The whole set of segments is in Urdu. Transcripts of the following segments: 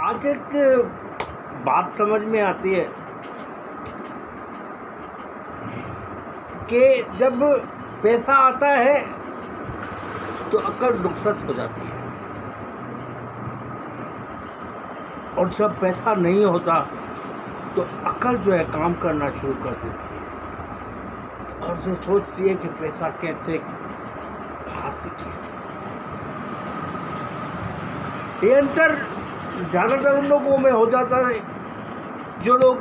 آج ایک بات سمجھ میں آتی ہے کہ جب پیسہ آتا ہے تو عقل رخصت ہو جاتی ہے، اور جب پیسہ نہیں ہوتا تو عقل جو ہے کام کرنا شروع کر دیتی ہے اور اسے سوچتی ہے کہ پیسہ کیسے حاصل کیا جائے۔ یہ انتر زیادہ تر ان لوگوں میں ہو جاتا ہے جو لوگ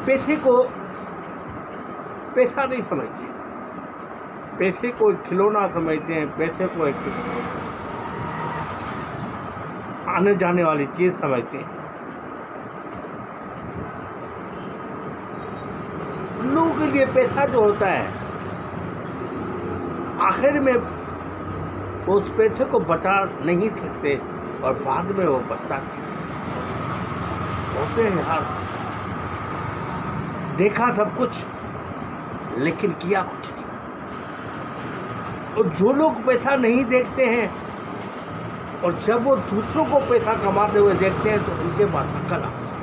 پیسے کو پیسہ نہیں سمجھتے، پیسے کو ایک کھلونا سمجھتے ہیں، پیسے کو ایک آنے جانے والی چیز سمجھتے ہیں۔ ان لوگوں کے لیے پیسہ جو ہوتا ہے آخر میں وہ اس پیسے کو بچا نہیں سکتے اور بعد میں وہ پچھتاتے ہوتے ہیں۔ یار دیکھا سب کچھ لیکن کیا کچھ نہیں۔ اور جو لوگ پیسہ نہیں دیکھتے ہیں اور جب وہ دوسروں کو پیسہ کماتے ہوئے دیکھتے ہیں تو ان کے پاس عقل آتی ہے،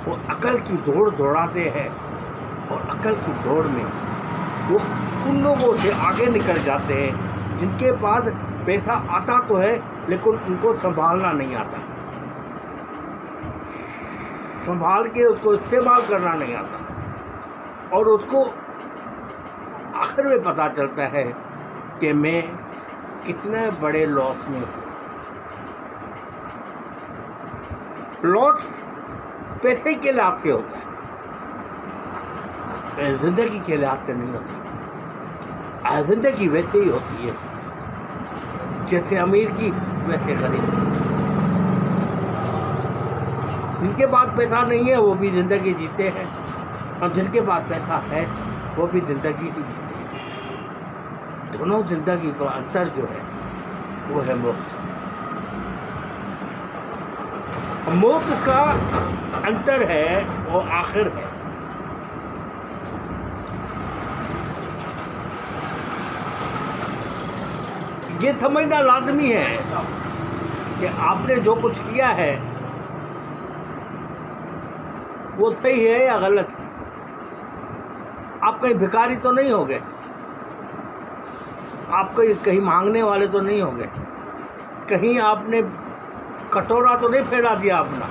وہ عقل کی دوڑ دوڑاتے ہیں اور عقل کی دوڑ میں وہ ان لوگوں سے آگے نکل جاتے ہیں جن کے پاس پیسہ آتا تو ہے لیکن ان کو سنبھالنا نہیں آتا، سنبھال کے اس کو استعمال کرنا نہیں آتا، اور اس کو آخر میں پتہ چلتا ہے کہ میں کتنے بڑے لاس میں ہوں۔ لاس پیسے کے لحاظ سے ہوتا ہے، زندگی کے لحاظ سے نہیں ہوتی۔ زندگی ویسے ہی ہوتی ہے جیسے امیر کی ویسے غریب۔ جن کے پاس پیسہ نہیں ہے وہ بھی زندگی جیتے ہیں اور جن کے پاس پیسہ ہے وہ بھی زندگی ہی جیتے ہیں۔ دونوں زندگی کا انتر جو ہے وہ ہے موت۔ موت کا انتر ہے وہ آخر ہے۔ یہ سمجھنا لازمی ہے کہ آپ نے جو کچھ کیا ہے وہ صحیح ہے یا غلط ہے۔ آپ کہیں بھکاری تو نہیں ہو گئے، آپ کہیں مانگنے والے تو نہیں ہو گئے، کہیں آپ نے کٹورا تو نہیں پھیلا دیا اپنا۔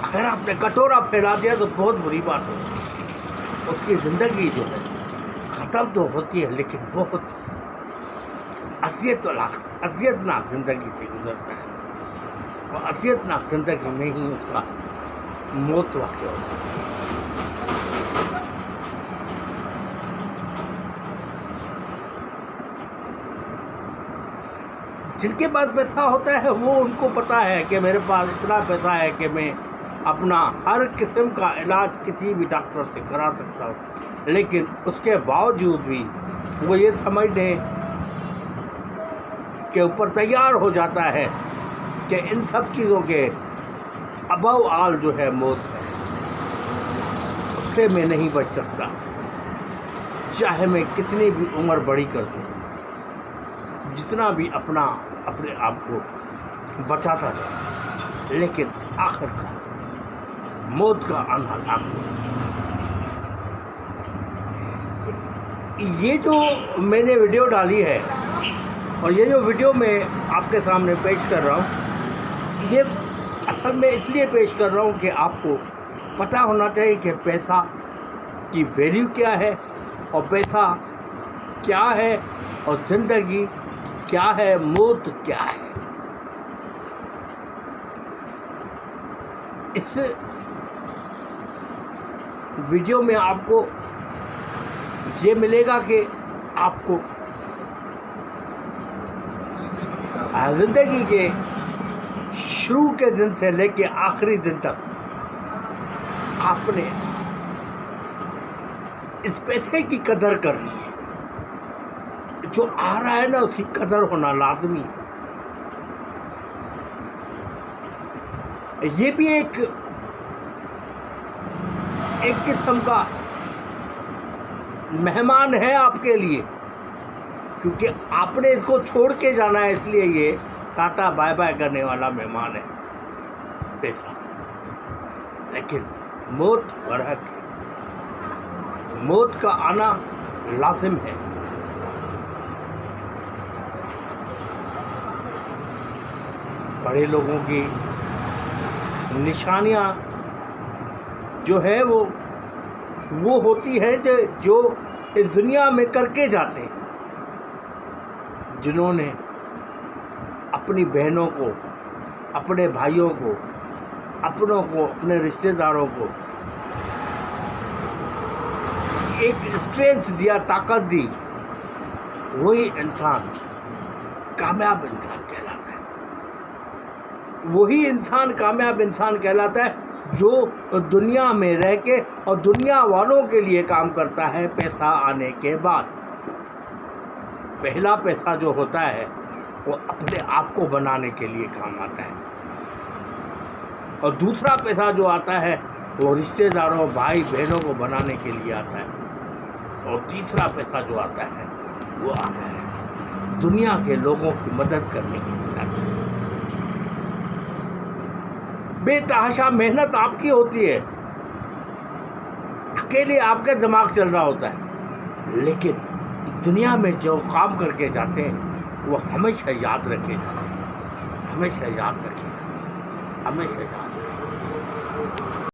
اگر آپ نے کٹورا پھیلا دیا تو بہت بری بات ہوگی۔ اس کی زندگی جو ہے ختم تو ہوتی ہے لیکن بہت اذیت ناک زندگی سے گزرتا ہے، اور اذیت ناک زندگی میں ہی اس کا موت واقع ہوتا ہے۔ جن کے پاس پیسہ ہوتا ہے وہ ان کو پتا ہے کہ میرے پاس اتنا پیسہ ہے کہ میں اپنا ہر قسم کا علاج کسی بھی ڈاکٹر سے کرا سکتا ہوں، لیکن اس کے باوجود بھی وہ یہ سمجھ لیں کے اوپر تیار ہو جاتا ہے کہ ان سب چیزوں کے ابو آل جو ہے موت ہے، اس سے میں نہیں بچ سکتا، چاہے میں کتنی بھی عمر بڑی کر دوں، جتنا بھی اپنے آپ کو بچاتا جاؤں، لیکن آخر کا موت کا آنا لاحق۔ یہ جو میں نے ویڈیو ڈالی ہے اور یہ جو ویڈیو میں آپ کے سامنے پیش کر رہا ہوں، یہ اصل میں اس لیے پیش کر رہا ہوں کہ آپ کو پتہ ہونا چاہیے کہ پیسہ کی ویلیو کیا ہے، اور پیسہ کیا ہے، اور زندگی کیا ہے، موت کیا ہے۔ اس ویڈیو میں آپ کو یہ ملے گا کہ آپ کو زندگی کے شروع کے دن سے لے کے آخری دن تک آپ نے اس پیسے کی قدر کرنی ہے، جو آ رہا ہے نا اس کی قدر ہونا لازمی ہے۔ یہ بھی ایک قسم کا مہمان ہے آپ کے لیے، کیونکہ آپ نے اس کو چھوڑ کے جانا ہے، اس لیے یہ ٹاٹا بائے بائے کرنے والا مہمان ہے پیسہ. لیکن موت برحق ہے، موت کا آنا لازم ہے. بڑے لوگوں کی نشانیاں جو ہے وہ ہوتی ہیں جو اس دنیا میں کر کے جاتے ہیں، جنہوں نے اپنی بہنوں کو، اپنے بھائیوں کو، اپنوں کو، اپنے رشتہ داروں کو ایک اسٹرینتھ دیا، طاقت دی. وہی انسان کامیاب انسان کہلاتا ہے. وہی انسان کامیاب انسان کہلاتا ہے جو دنیا میں رہ کے اور دنیا والوں کے لیے کام کرتا ہے پیسہ آنے کے بعد. پہلا پیسہ جو ہوتا ہے وہ اپنے آپ کو بنانے کے لیے کام آتا ہے، اور دوسرا پیسہ جو آتا ہے وہ رشتہ داروں، بھائی بہنوں کو بنانے کے لیے آتا ہے، اور تیسرا پیسہ جو آتا ہے وہ آتا ہے دنیا کے لوگوں کی مدد کرنے کے لیے آتا ہے. بے تحاشا محنت آپ کی ہوتی ہے، اکیلے آپ کا دماغ چل رہا ہوتا ہے، لیکن دنیا میں جو کام کر کے جاتے ہیں وہ ہمیشہ یاد رکھے جاتے ہیں، ہمیشہ یاد رکھے جاتے ہیں، ہمیشہ یاد رکھے جاتے ہیں.